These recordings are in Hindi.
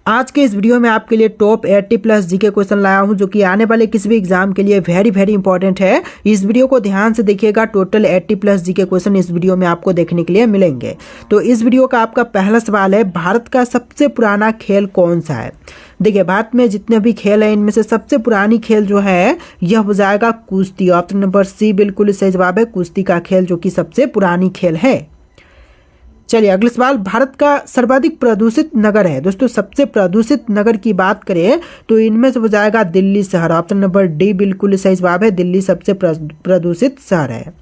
आज के इस वीडियो में आपके लिए टॉप 80 प्लस जीके क्वेश्चन लाया हूं जो कि आने वाले किसी भी एग्जाम के लिए वेरी वेरी इंपॉर्टेंट है। इस वीडियो को ध्यान से देखिएगा। टोटल 80 प्लस जीके क्वेश्चन इस वीडियो में आपको देखने के लिए मिलेंगे। तो इस वीडियो का आपका पहला सवाल है, भारत का सबसे पुराना खेल कौन सा है। देखिए, भारत में जितने भी खेल हैं इनमें से सबसे पुरानी खेल जो है यह हो जाएगा कुश्ती। ऑप्शन नंबर सी बिल्कुल सही जवाब है, कुश्ती का खेल जो कि सबसे पुरानी खेल है। चलिए अगला सवाल, भारत का सर्वाधिक प्रदूषित नगर है। दोस्तों, सबसे प्रदूषित नगर की बात करें तो इनमें से हो जाएगा दिल्ली शहर। ऑप्शन नंबर डी बिल्कुल सही जवाब है, दिल्ली सबसे प्रदूषित शहर है।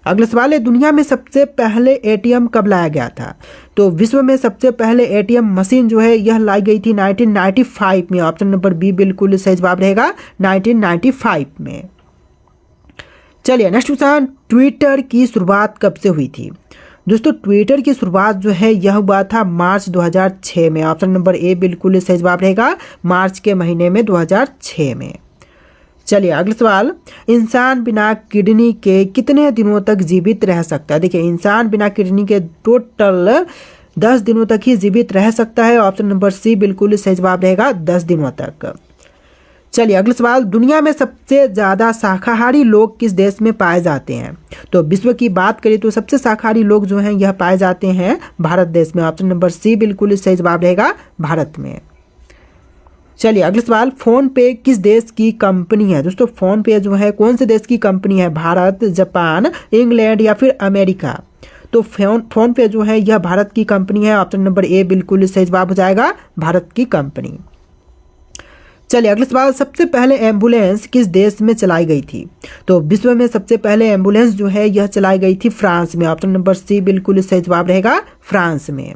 अगला सवाल है, दुनिया में सबसे पहले एटीएम कब लाया गया था। तो विश्व में सबसे पहले एटीएम मशीन जो है यह लाई गई थी 1995 में। ऑप्शन नंबर बी बिल्कुल सही जवाब रहेगा, 1995 में। चलिए नेक्स्ट क्वेश्चन, ट्विटर की शुरुआत कब से हुई थी। दोस्तों, ट्विटर की शुरुआत जो है यह हुआ था मार्च 2006 में। ऑप्शन नंबर ए बिल्कुल सही जवाब रहेगा, मार्च के महीने में 2006 में। चलिए अगला सवाल, इंसान बिना किडनी के कितने दिनों तक जीवित रह सकता है। देखिए, इंसान बिना किडनी के टोटल 10 दिनों तक ही जीवित रह सकता है। ऑप्शन नंबर सी बिल्कुल सही जवाब रहेगा, 10 दिनों तक। चलिए अगला सवाल, दुनिया में सबसे ज़्यादा शाकाहारी लोग किस देश में पाए जाते हैं। तो विश्व की बात करें तो सबसे शाकाहारी लोग जो हैं यह पाए जाते हैं भारत देश में। ऑप्शन नंबर सी बिल्कुल सही जवाब रहेगा, भारत में। चलिए अगला सवाल, फोन पे किस देश की कंपनी है। दोस्तों, फोन पे जो है कौन से देश की कंपनी है, भारत, जापान, इंग्लैंड या फिर अमेरिका। तो फोन पे जो है यह भारत की कंपनी है। ऑप्शन नंबर ए बिल्कुल सही जवाब हो जाएगा, भारत की कंपनी। चलिए अगला सवाल, सबसे पहले एम्बुलेंस किस देश में चलाई गई थी। तो विश्व में सबसे पहले एम्बुलेंस जो है यह चलाई गई थी फ्रांस में। ऑप्शन नंबर सी बिल्कुल सही जवाब रहेगा, फ्रांस में।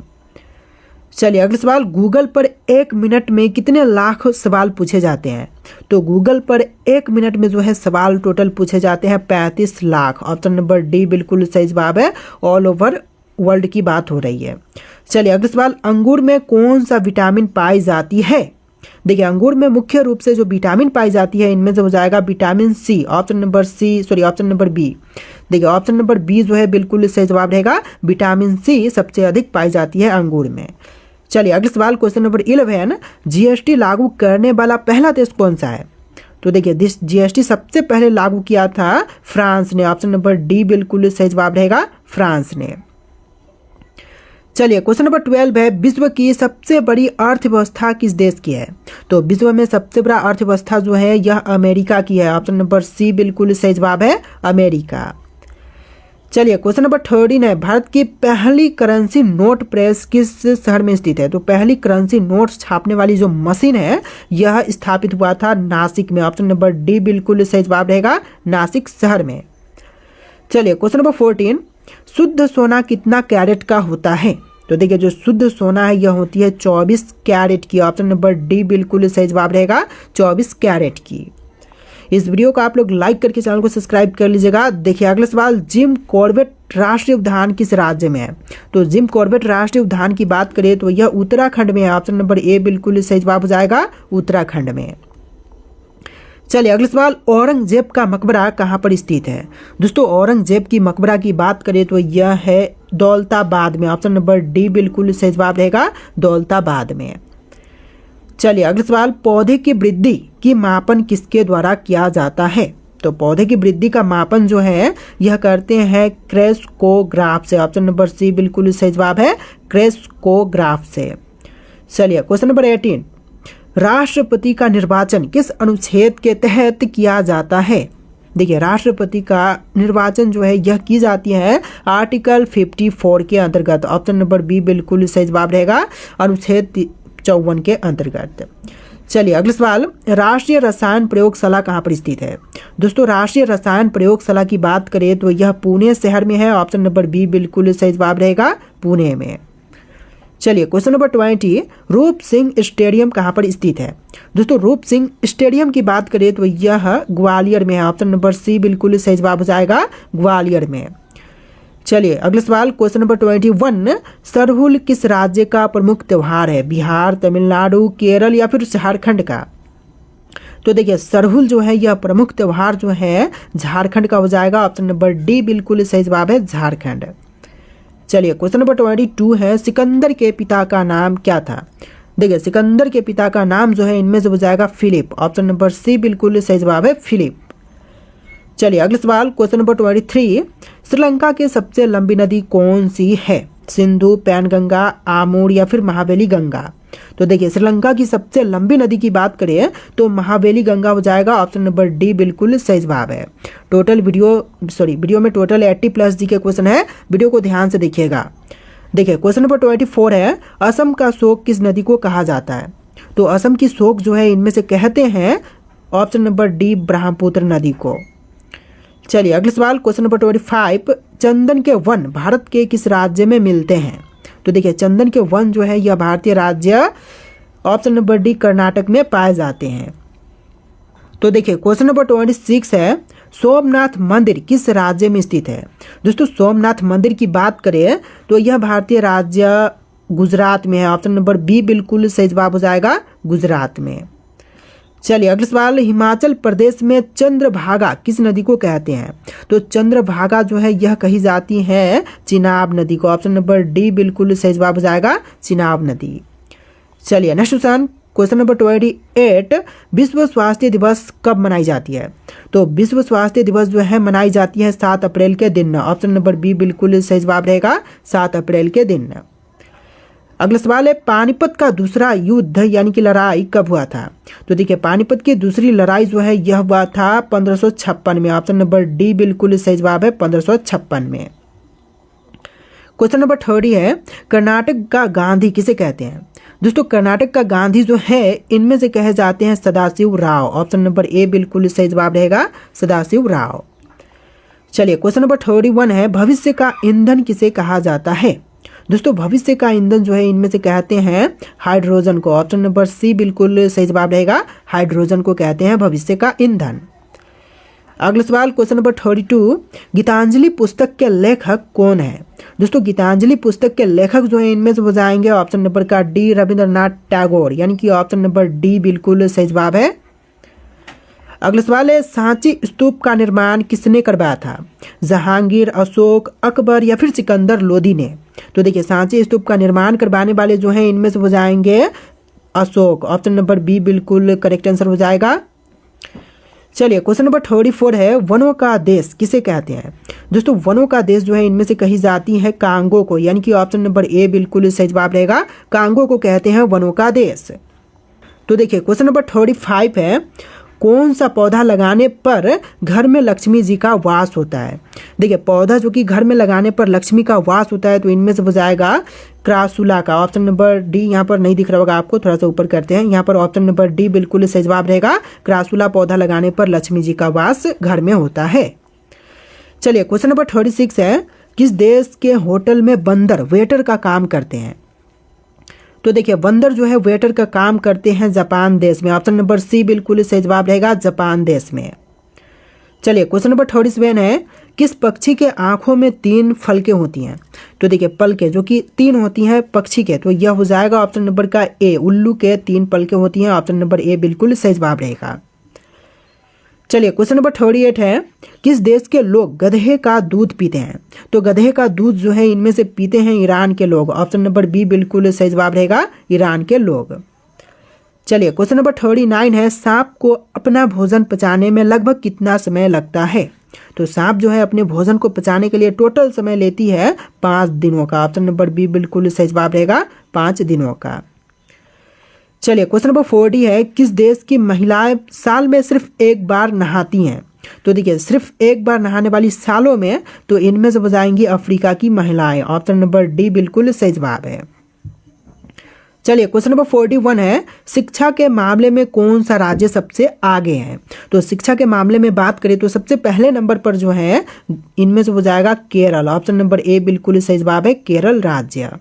चलिए अगला सवाल, गूगल पर 1 मिनट में कितने लाख सवाल पूछे जाते हैं। तो गूगल पर 1 मिनट में जो है सवाल टोटल पूछे जाते हैं 35 लाख। ऑप्शन नंबर डी बिल्कुल सही जवाब है, ऑल ओवर वर्ल्ड की बात हो रही है। चलिए अगला सवाल, अंगूर में कौन सा विटामिन पाई जाती है। देखिए, अंगूर में मुख्य रूप से जो विटामिन पाई जाती है इनमें से हो जाएगा vitamin C. Option number B. देखिए, ऑप्शन नंबर बी जो है बिल्कुल सही जवाब रहेगा, विटामिन सी सबसे अधिक पाई जाती है अंगूर में। चलिए अगला सवाल, क्वेश्चन नंबर 11, जीएसटी लागू करने वाला पहला देश कौन सा है। तो देखिए, जीएसटी सबसे पहले लागू किया था फ्रांस ने। ऑप्शन नंबर डी बिल्कुल सही जवाब रहेगा, फ्रांस ने। चलिए क्वेश्चन नंबर 12 है, विश्व की सबसे बड़ी अर्थव्यवस्था किस देश की है। तो विश्व में सबसे बड़ा अर्थव्यवस्था जो है यह अमेरिका की है। ऑप्शन नंबर सी बिल्कुल सही जवाब है, अमेरिका। चलिए क्वेश्चन नंबर 13 है, भारत की पहली करेंसी नोट प्रेस किस शहर में स्थित है। तो पहली करेंसी नोट छापने वाली जो मशीन है यह स्थापित हुआ था नासिक में। ऑप्शन नंबर डी बिल्कुल सही जवाब रहेगा, नासिक शहर में। चलिए क्वेश्चन नंबर 14, शुद्ध सोना कितना कैरेट का होता है। तो देखिए, जो शुद्ध सोना है यह होती है 24 कैरेट की। ऑप्शन नंबर डी बिल्कुल सही जवाब रहेगा, 24 कैरेट की। इस वीडियो को आप लोग लाइक करके चैनल को सब्सक्राइब कर लीजिएगा। देखिए अगला सवाल, जिम कॉर्बेट राष्ट्रीय उद्यान किस राज्य में है। तो जिम कॉर्बेट राष्ट्रीय उद्यान की बात करें तो यह उत्तराखंड में है। ऑप्शन नंबर ए बिल्कुल सही जवाब हो जाएगा, उत्तराखंड में। चलिए अगला सवाल, औरंगजेब का मकबरा कहाँ पर स्थित है। दोस्तों, औरंगजेब की मकबरा की बात करें तो यह है दौलताबाद में। ऑप्शन नंबर डी बिल्कुल सही जवाब रहेगा, दौलताबाद में। चलिए अगला सवाल, पौधे की वृद्धि की मापन किसके द्वारा किया जाता है। तो पौधे की वृद्धि का मापन जो है यह करते हैं क्रेस्कोग्राफ से। ऑप्शन नंबर सी बिल्कुल सही जवाब है, क्रेस्कोग्राफ से। चलिए क्वेश्चन नंबर 18, राष्ट्रपति का निर्वाचन किस अनुच्छेद के तहत किया जाता है। देखिए, राष्ट्रपति का निर्वाचन जो है यह की जाती है आर्टिकल 54 के अंतर्गत। ऑप्शन नंबर बी बिल्कुल सही जवाब रहेगा, अनुच्छेद 54 के अंतर्गत। चलिए अगला सवाल, राष्ट्रीय रसायन प्रयोगशाला कहाँ पर स्थित है। दोस्तों, राष्ट्रीय रसायन प्रयोगशाला की बात करें तो यह पुणे शहर में है। ऑप्शन नंबर बी बिल्कुल सही जवाब रहेगा, पुणे में। चलिए क्वेश्चन नंबर 20, रूप सिंह स्टेडियम कहाँ पर स्थित है। दोस्तों, रूप सिंह स्टेडियम की बात करें तो यह ग्वालियर में है। ऑप्शन नंबर सी बिल्कुल सही जवाब हो जाएगा, ग्वालियर में। चलिए अगला सवाल, क्वेश्चन नंबर 21, सरहुल किस राज्य का प्रमुख त्योहार है। बिहार, तमिलनाडु, केरल या फिर झारखंड का। तो देखिए, सरहुल जो है यह प्रमुख त्योहार जो है झारखंड का हो जाएगा। ऑप्शन नंबर डी बिल्कुल सही जवाब है, झारखंड। चलिए क्वेश्चन नंबर 22 है, सिकंदर के पिता का नाम क्या था। देखिए सिकंदर के पिता का नाम जो है इनमें से हो जाएगा फिलिप। ऑप्शन नंबर सी बिल्कुल सही जवाब है, फिलिप। चलिए अगला सवाल, क्वेश्चन नंबर 23, श्रीलंका की सबसे लंबी नदी कौन सी है? सिंधु, पैनगंगा, आमूर या फिर महावेली गंगा? तो देखिए श्रीलंका की सबसे लंबी नदी की बात करें तो महावेली गंगा हो जाएगा। ऑप्शन नंबर डी बिल्कुल सही जवाब है। वीडियो में टोटल 80+ जी के क्वेश्चन है, वीडियो को ध्यान से देखिएगा। देखिए क्वेश्चन नंबर 24 है, असम का शोक किस नदी को कहा जाता है? तो असम की शोक जो है इनमें से कहते हैं ऑप्शन नंबर डी ब्रह्मपुत्र नदी को। चलिए अगला सवाल, क्वेश्चन नंबर 25, चंदन के वन भारत के किस राज्य में मिलते हैं? तो देखिए चंदन के वन जो है यह भारतीय राज्य ऑप्शन नंबर डी कर्नाटक में पाए जाते हैं। तो देखिए क्वेश्चन नंबर 26 है, सोमनाथ मंदिर किस राज्य में स्थित है? दोस्तों सोमनाथ मंदिर की बात करें तो यह भारतीय राज्य गुजरात में है। ऑप्शन नंबर बी बिल्कुल सही जवाब हो जाएगा, गुजरात में। चलिए अगला सवाल, हिमाचल प्रदेश में चंद्रभागा किस नदी को कहते हैं? तो चंद्रभागा जो है यह कही जाती है चिनाब नदी को। ऑप्शन नंबर डी बिल्कुल सही जवाब हो जाएगा, चिनाब नदी। चलिए नेक्स्ट क्वेश्चन नंबर 28, विश्व स्वास्थ्य दिवस कब मनाई जाती है? तो विश्व स्वास्थ्य दिवस जो है मनाई जाती है 7 अप्रैल के दिन। ऑप्शन नंबर बी बिल्कुल सही जवाब रहेगा, 7 अप्रैल के दिन। अगला सवाल है, पानीपत का दूसरा युद्ध यानी कि लड़ाई कब हुआ था? तो देखिए पानीपत की दूसरी लड़ाई जो है यह हुआ था 1556 में। ऑप्शन नंबर डी बिल्कुल सही जवाब है, 1556 में। क्वेश्चन नंबर 30 है, कर्नाटक का गांधी किसे कहते हैं? दोस्तों कर्नाटक का गांधी जो है इनमें से कहे जाते हैं Sadashiv Rao. Option number A बिल्कुल सही जवाब रहेगा, सदाशिव राव। चलिए क्वेश्चन नंबर 31 है, भविष्य का ईंधन किसे कहा जाता है? दोस्तों भविष्य का ईंधन जो है इनमें से कहते हैं हाइड्रोजन को। ऑप्शन नंबर सी बिल्कुल सही जवाब रहेगा, हाइड्रोजन को कहते हैं भविष्य का ईंधन। अगला सवाल, क्वेश्चन नंबर 32, गीतांजलि पुस्तक के लेखक कौन है? दोस्तों गीतांजलि पुस्तक के लेखक जो है इनमें से हो जाएंगे ऑप्शन नंबर का डी रविंद्रनाथ टैगोर, यानी कि ऑप्शन नंबर डी बिल्कुल सही जवाब है। अगला सवाल है, सांची स्तूप का निर्माण किसने करवाया था? जहांगीर, अशोक, अकबर या फिर सिकंदर लोदी ने? तो देखिए सांची स्तूप का निर्माण करवाने वाले जो हैं इनमें से हो जाएंगे अशोक। ऑप्शन नंबर बी बिल्कुल करेक्ट आंसर हो जाएगा। चलिए क्वेश्चन नंबर 34 है, वनों का देश किसे कहते हैं? दोस्तों वनों का देश जो है इनमें से कही जाती है कांगो को, यानी कि ऑप्शन नंबर ए बिल्कुल सही जवाब रहेगा, कांगो को कहते हैं वनों का देश। तो देखिए क्वेश्चन नंबर 35 है, कौन सा पौधा लगाने पर घर में लक्ष्मी जी का वास होता है? देखिए पौधा जो कि घर में लगाने पर लक्ष्मी का वास होता है तो इनमें से हो जाएगा क्रासुला का। ऑप्शन नंबर डी यहाँ पर नहीं दिख रहा होगा आपको, थोड़ा सा ऊपर करते हैं, यहाँ पर ऑप्शन नंबर डी बिल्कुल सही जवाब रहेगा, क्रासुला पौधा लगाने पर लक्ष्मी जी का वास घर में होता है। चलिए क्वेश्चन नंबर 36 है, किस देश के होटल में बंदर वेटर का काम करते हैं? तो देखिए बंदर जो है वेटर का काम करते हैं जापान देश में। ऑप्शन नंबर सी बिल्कुल सही जवाब रहेगा, जापान देश में। चलिए क्वेश्चन नंबर 37 है, किस पक्षी के आंखों में 3 फलकें होती हैं? तो देखिए पलकें जो कि 3 होती हैं पक्षी के, तो यह हो जाएगा ऑप्शन नंबर का ए, उल्लू के 3 पलकें होती हैं। ऑप्शन नंबर ए बिल्कुल सही जवाब रहेगा। चलिए क्वेश्चन नंबर 38 है, किस देश के लोग गधे का दूध पीते हैं? तो गधे का दूध जो है इनमें से पीते हैं ईरान के लोग। ऑप्शन नंबर बी बिल्कुल सही जवाब रहेगा, ईरान के लोग। चलिए क्वेश्चन नंबर 39 है, सांप को अपना भोजन पचाने में लगभग कितना समय लगता है? तो सांप जो है अपने भोजन को पचाने के लिए टोटल समय लेती है 5 दिनों का। ऑप्शन नंबर बी बिल्कुल सही जवाब रहेगा, 5 दिनों का। चलिए क्वेश्चन नंबर 40 है, किस देश की महिलाएं साल में सिर्फ एक बार नहाती हैं? तो देखिए सिर्फ एक बार नहाने वाली सालों में तो इनमें से हो जाएंगी अफ्रीका की महिलाएं। ऑप्शन नंबर डी बिल्कुल सही जवाब है। चलिए क्वेश्चन नंबर 41 है, शिक्षा के मामले में कौन सा राज्य सबसे आगे है? तो शिक्षा के मामले में बात करें तो सबसे पहले नंबर पर जो है इनमें से हो जाएगा केरल। ऑप्शन नंबर ए बिल्कुल सही जवाब है, केरल राज्य।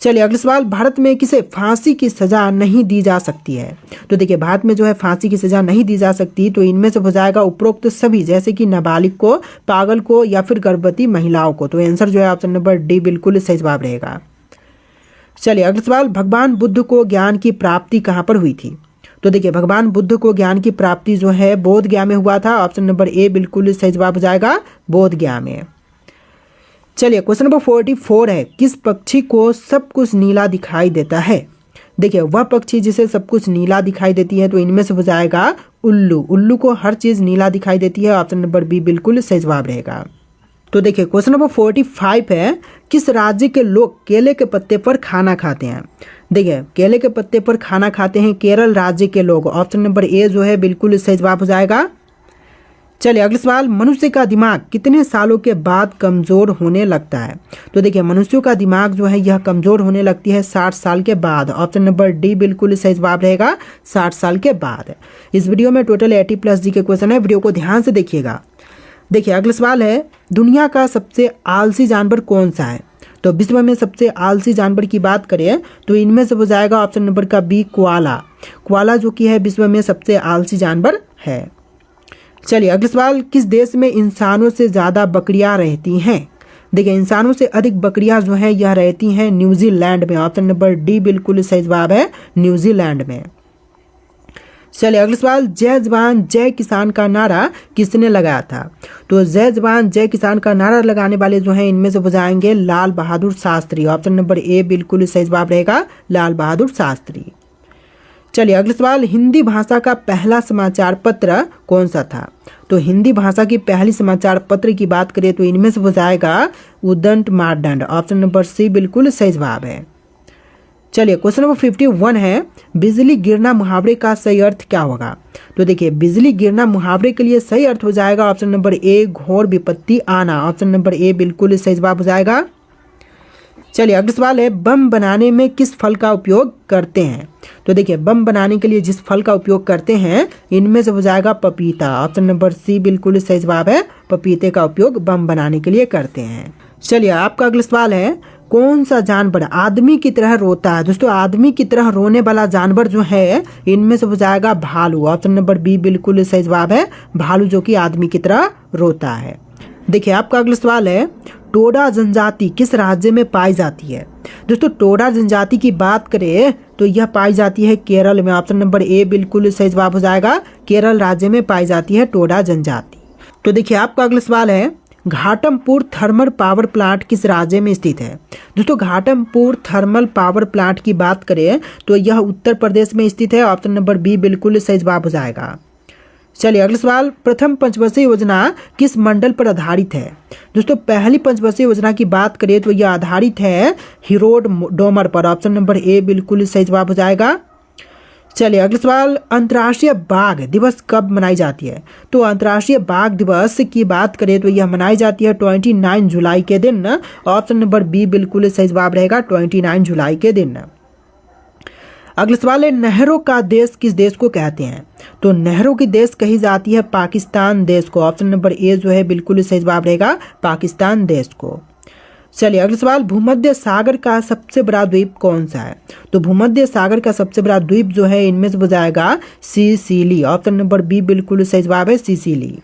चलिए अगला सवाल, भारत में किसे फांसी की सजा नहीं दी जा सकती है? तो देखिए भारत में जो है फांसी की सजा नहीं दी जा सकती तो इनमें से हो जाएगा उपरोक्त सभी, जैसे कि नाबालिग को, पागल को या फिर गर्भवती महिलाओं को। तो आंसर जो है ऑप्शन नंबर डी बिल्कुल सही जवाब रहेगा। चलिए अगला सवाल, भगवान बुद्ध को ज्ञान की प्राप्ति कहाँ पर हुई थी? तो देखिए भगवान बुद्ध को ज्ञान की प्राप्ति जो है बोध गया में हुआ था। ऑप्शन नंबर ए बिल्कुल सही जवाब हो जाएगा, बोध गया में। चलिए क्वेश्चन नंबर 44 है, किस पक्षी को सब कुछ नीला दिखाई देता है? देखिए वह पक्षी जिसे सब कुछ नीला दिखाई देती है, तो इनमें से हो जाएगा उल्लू। उल्लू को हर चीज़ नीला दिखाई देती है। ऑप्शन नंबर बी बिल्कुल सही जवाब रहेगा। तो देखिए क्वेश्चन नंबर 45 है, किस राज्य के लोग केले के पत्ते पर खाना खाते हैं? देखिए केले के पत्ते पर खाना खाते हैं केरल राज्य के लोग। ऑप्शन नंबर ए जो है बिल्कुल सही जवाब हो जाएगा। चलिए अगला सवाल, मनुष्य का दिमाग कितने सालों के बाद कमज़ोर होने लगता है? तो देखिए मनुष्यों का दिमाग जो है यह कमज़ोर होने लगती है 60 साल के बाद। ऑप्शन नंबर डी बिल्कुल सही जवाब रहेगा, 60 साल के बाद। इस वीडियो में टोटल 80+ जी के क्वेश्चन है, वीडियो को ध्यान से देखिएगा। देखिए अगला सवाल है, दुनिया का सबसे आलसी जानवर कौन सा है? तो विश्व में सबसे आलसी जानवर की बात करें तो इनमें से हो जाएगा ऑप्शन नंबर का बी कोआला। कोआला जो कि है विश्व में सबसे आलसी जानवर है। चलिए अगला सवाल, किस देश में इंसानों से ज़्यादा बकरियां रहती हैं? देखिए इंसानों से अधिक बकरियां जो हैं यह रहती हैं न्यूजीलैंड में। ऑप्शन नंबर डी बिल्कुल सही जवाब है, न्यूजीलैंड में। चलिए अगला सवाल, जय जवान जय किसान का नारा किसने लगाया था? तो जय जवान जय किसान का नारा लगाने वाले जो हैं इनमें से हो जाएंगे Lal Bahadur Shastri. Option number A बिल्कुल सही जवाब रहेगा, लाल बहादुर शास्त्री। चलिए अगला सवाल, हिंदी भाषा का पहला समाचार पत्र कौन सा था? तो हिंदी भाषा की पहली समाचार पत्र की बात करें तो इनमें से हो जाएगा Udant Martand. Option number C बिल्कुल सही जवाब है। चलिए क्वेश्चन नंबर 51 है, बिजली गिरना मुहावरे का सही अर्थ क्या होगा? तो देखिए बिजली गिरना मुहावरे के लिए सही अर्थ हो जाएगा ऑप्शन नंबर ए घोर विपत्ति आना। ऑप्शन नंबर ए बिल्कुल सही जवाब हो जाएगा। चलिए अगला सवाल है, बम बनाने में किस फल का उपयोग करते हैं? तो देखिए बम बनाने के लिए जिस फल का उपयोग करते हैं इनमें से हो जाएगा पपीता। ऑप्शन नंबर सी बिल्कुल सही जवाब है, पपीते का उपयोग बम बनाने के लिए करते हैं। चलिए आपका अगला सवाल है, कौन सा जानवर आदमी की तरह रोता है? दोस्तों आदमी की तरह रोने वाला जानवर जो है इनमें से हो जाएगा भालू। ऑप्शन नंबर बी बिल्कुल सही जवाब है, भालू जो कि आदमी की तरह रोता है। देखिए आपका अगला सवाल है, टोडा जनजाति किस राज्य में पाई जाती है? दोस्तों टोडा जनजाति की बात करें तो यह पाई जाती है केरल में। ऑप्शन नंबर ए बिल्कुल सही जवाब हो जाएगा, केरल राज्य में पाई जाती है टोडा जनजाति। तो देखिए आपका अगला सवाल है, घाटमपुर थर्मल पावर प्लांट किस राज्य में स्थित है? दोस्तों घाटमपुर थर्मल पावर प्लांट की बात करें तो यह उत्तर प्रदेश में स्थित है। ऑप्शन नंबर बी बिल्कुल सही जवाब हो जाएगा। चलिए अगला सवाल, प्रथम पंचवर्षीय योजना किस मंडल पर आधारित है? दोस्तों पहली पंचवर्षीय योजना की बात करें तो यह आधारित है हिरोड डोमर पर। ऑप्शन नंबर ए बिल्कुल सही जवाब हो जाएगा। चलिए अगला सवाल, अंतर्राष्ट्रीय बाघ दिवस कब मनाई जाती है? तो अंतर्राष्ट्रीय बाघ दिवस की बात करें तो यह मनाई जाती है 29 जुलाई के दिन। ऑप्शन नंबर बी बिल्कुल सही जवाब रहेगा, 29 जुलाई के दिन। अगला सवाल है, नहरों का देश किस देश को कहते हैं? तो नहरों की देश कही जाती है पाकिस्तान देश को। ऑप्शन नंबर ए जो है बिल्कुल सही जवाब रहेगा, पाकिस्तान देश को। चलिए अगला सवाल, भूमध्य सागर का सबसे बड़ा द्वीप कौन सा है? तो भूमध्य सागर का सबसे बड़ा द्वीप जो है इनमें से हो जाएगा सिसिली। ऑप्शन नंबर बी बिल्कुल सही जवाब है, सिसिली।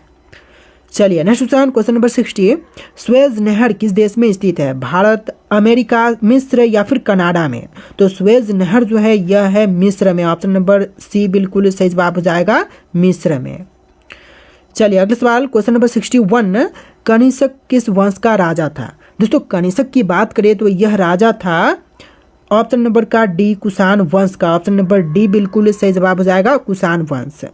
चलिए नेक्स्ट क्वेश्चन नंबर 60, स्वेज नहर किस देश में स्थित है? भारत, अमेरिका, मिस्र या फिर कनाडा में? तो स्वेज नहर जो है यह है मिस्र में। ऑप्शन नंबर सी बिल्कुल सही जवाब हो जाएगा, मिस्र में। चलिए अगला सवाल क्वेश्चन नंबर 61, कनिष्क किस वंश का राजा था? दोस्तों कनिष्क की बात करें तो यह राजा था ऑप्शन नंबर का डी कुषाण वंश का। ऑप्शन नंबर डी बिल्कुल सही जवाब हो जाएगा, कुषाण वंश।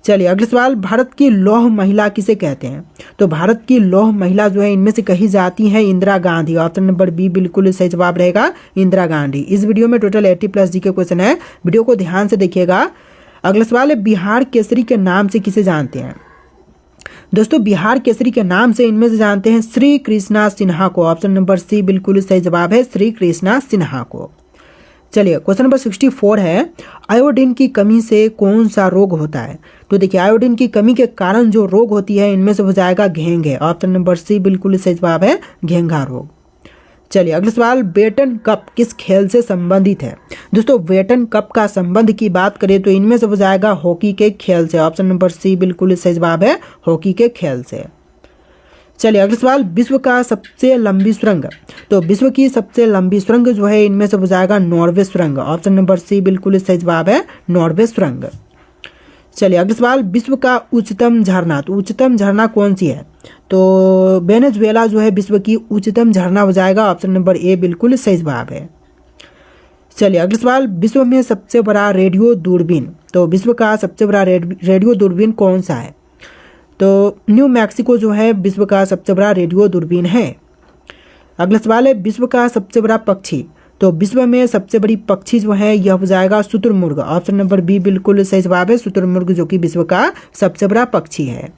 चलिए अगला सवाल, भारत की लौह महिला किसे कहते हैं? तो भारत की लौह महिला जो है इनमें से कही जाती है Indira Gandhi. Option number B बिल्कुल सही जवाब रहेगा, इंदिरा गांधी। इस वीडियो में टोटल 80+ जी के क्वेश्चन है, वीडियो को ध्यान से देखिएगा। अगला सवाल है, बिहार केसरी के नाम से किसे जानते हैं? दोस्तों बिहार केसरी के नाम से इनमें से जानते हैं श्री कृष्णा सिन्हा को। ऑप्शन नंबर सी बिल्कुल सही जवाब है, श्री कृष्णा सिन्हा को। चलिए क्वेश्चन नंबर 64 है, आयोडीन की कमी से कौन सा रोग होता है? तो देखिए आयोडीन की कमी के कारण जो रोग होती है इनमें से हो जाएगा घेंघे। ऑप्शन नंबर सी बिल्कुल सही जवाब है, घेंघा रोग। चलिए अगला सवाल, बेटन कप किस खेल से संबंधित है? दोस्तों बेटन कप का संबंध की बात करें तो इनमें से हो जाएगा हॉकी के खेल से। ऑप्शन नंबर सी बिल्कुल सही जवाब है, हॉकी के खेल से। चलिए अगला सवाल, विश्व का सबसे लंबी सुरंग? तो विश्व की सबसे लंबी सुरंग जो है इनमें से हो जाएगा नॉर्वे सुरंग। ऑप्शन नंबर सी बिल्कुल सही जवाब है, नॉर्वे सुरंग। चलिए अगला सवाल, विश्व का उच्चतम झरना? तो उच्चतम झरना कौन सी है? तो वेनेजुएला जो है विश्व की उच्चतम झरना हो जाएगा। ऑप्शन नंबर ए बिल्कुल सही जवाब है। चलिए अगला सवाल, विश्व में सबसे बड़ा रेडियो दूरबीन, तो विश्व का सबसे बड़ा रेडियो दूरबीन कौन सा है? तो न्यू मैक्सिको जो है विश्व का सबसे बड़ा रेडियो दूरबीन है। अगला सवाल है, विश्व का सबसे बड़ा पक्षी, तो विश्व में सबसे बड़ी पक्षी जो है यह हो जाएगा शुतुरमुर्ग। ऑप्शन नंबर बी बिल्कुल सही जवाब है, शुतुरमुर्ग जो कि विश्व का सबसे बड़ा पक्षी है।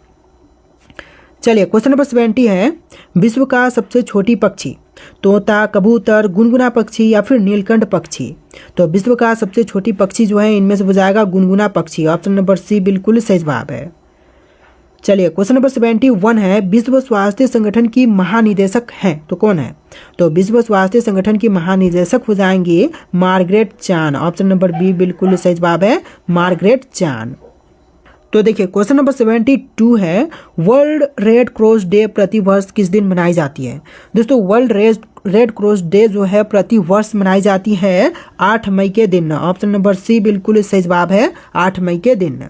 चलिए क्वेश्चन नंबर 70 है, विश्व का सबसे छोटी पक्षी, तोता, कबूतर, गुनगुना पक्षी या फिर नीलकंठ पक्षी? तो विश्व का सबसे छोटी पक्षी जो है इनमें से हो जाएगा गुनगुना पक्षी। ऑप्शन नंबर सी बिल्कुल सही जवाब है। चलिए क्वेश्चन नंबर 71 है, विश्व स्वास्थ्य संगठन की महानिदेशक हैं तो कौन है? तो विश्व स्वास्थ्य संगठन की महानिदेशक हो जाएंगी मार्गरेट चान। ऑप्शन नंबर बी बिल्कुल सही जवाब है, मार्गरेट चान। तो देखिए क्वेश्चन नंबर 72 है, वर्ल्ड रेड क्रॉस डे प्रति वर्ष किस दिन मनाई जाती है? दोस्तों वर्ल्ड रेड क्रॉस डे जो है प्रति वर्ष मनाई जाती है 8 मई के दिन। ऑप्शन नंबर सी बिल्कुल सही जवाब है, 8 मई के दिन।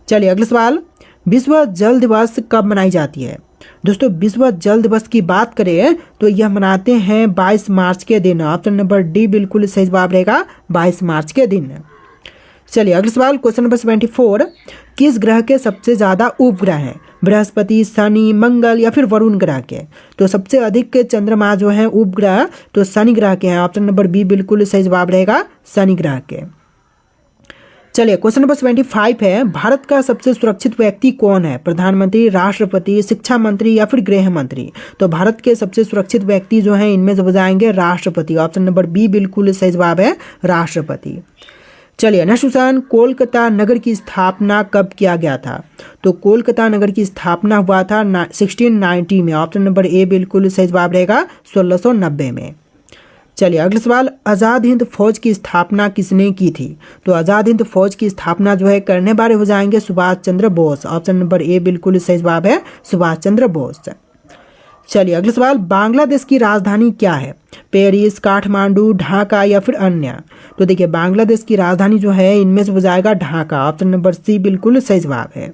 चलिए अगला सवाल, विश्व जल दिवस कब मनाई जाती है? दोस्तों विश्व जल दिवस की बात करें तो यह मनाते हैं 22 मार्च के दिन। ऑप्शन नंबर डी बिल्कुल सही जवाब रहेगा, 22 मार्च के दिन। चलिए अगला सवाल, क्वेश्चन नंबर 74, किस ग्रह के सबसे ज़्यादा उपग्रह हैं? बृहस्पति, शनि, मंगल या फिर वरुण ग्रह के? तो सबसे अधिक चंद्रमा जो है उपग्रह तो शनि ग्रह के हैं। ऑप्शन नंबर बी बिल्कुल सही जवाब रहेगा, शनि ग्रह के। चलिए क्वेश्चन नंबर 75 है, भारत का सबसे सुरक्षित व्यक्ति कौन है? प्रधानमंत्री, राष्ट्रपति, शिक्षा मंत्री या फिर गृह मंत्री? तो भारत के सबसे सुरक्षित व्यक्ति जो हैं इनमें से हो जाएंगे राष्ट्रपति। ऑप्शन नंबर बी बिल्कुल सही जवाब है, राष्ट्रपति। चलिए नेक्स्ट क्वेश्चन, कोलकाता नगर की स्थापना कब किया गया था? तो कोलकाता नगर की स्थापना हुआ था 1690 में। ऑप्शन नंबर ए बिल्कुल सही जवाब रहेगा, 1690 में। चलिए अगला सवाल, आज़ाद हिंद फौज की स्थापना किसने की थी? तो आज़ाद हिंद फौज की स्थापना जो है करने वाले हो जाएंगे Subhash Chandra Bose. Option number A बिल्कुल सही जवाब है, सुभाष चंद्र बोस। चलिए अगला सवाल, बांग्लादेश की राजधानी क्या है? पेरिस, काठमांडू, ढाका या फिर अन्य? तो देखिए बांग्लादेश की राजधानी जो है इनमें से हो जाएगा ढाका। ऑप्शन नंबर सी बिल्कुल सही जवाब है।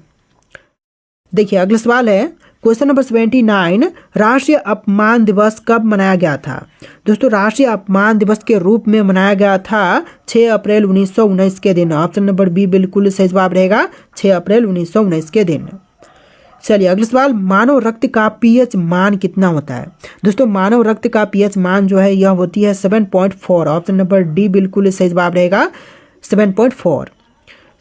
देखिए अगला सवाल है, क्वेश्चन नंबर 79, राष्ट्रीय अपमान दिवस कब मनाया गया था? दोस्तों राष्ट्रीय अपमान दिवस के रूप में मनाया गया था 6 अप्रैल 1919 के दिन। ऑप्शन नंबर बी बिल्कुल सही जवाब रहेगा, 6 अप्रैल 1919 के दिन। चलिए अगला सवाल, मानव रक्त का पीएच मान कितना होता है? दोस्तों मानव रक्त का पीएच मान जो है यह होती है 7.4। ऑप्शन नंबर डी बिल्कुल सही जवाब रहेगा, 7.4।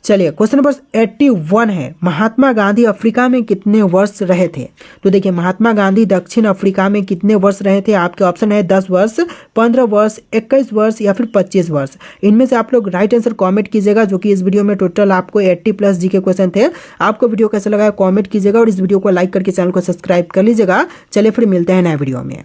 चलिए क्वेश्चन नंबर 81 है, महात्मा गांधी अफ्रीका में कितने वर्ष रहे थे? तो देखिए महात्मा गांधी दक्षिण अफ्रीका में कितने वर्ष रहे थे? आपके ऑप्शन है 10 वर्ष, 15 वर्ष, 21 वर्ष या फिर 25 वर्ष। इनमें से आप लोग राइट आंसर कमेंट कीजिएगा, जो कि इस वीडियो में टोटल आपको 80+ जी के क्वेश्चन थे। आपको वीडियो कैसा लगा कमेंट कीजिएगा और इस वीडियो को लाइक करके चैनल को सब्सक्राइब कर लीजिएगा। चलिए फिर मिलते हैं नए वीडियो में।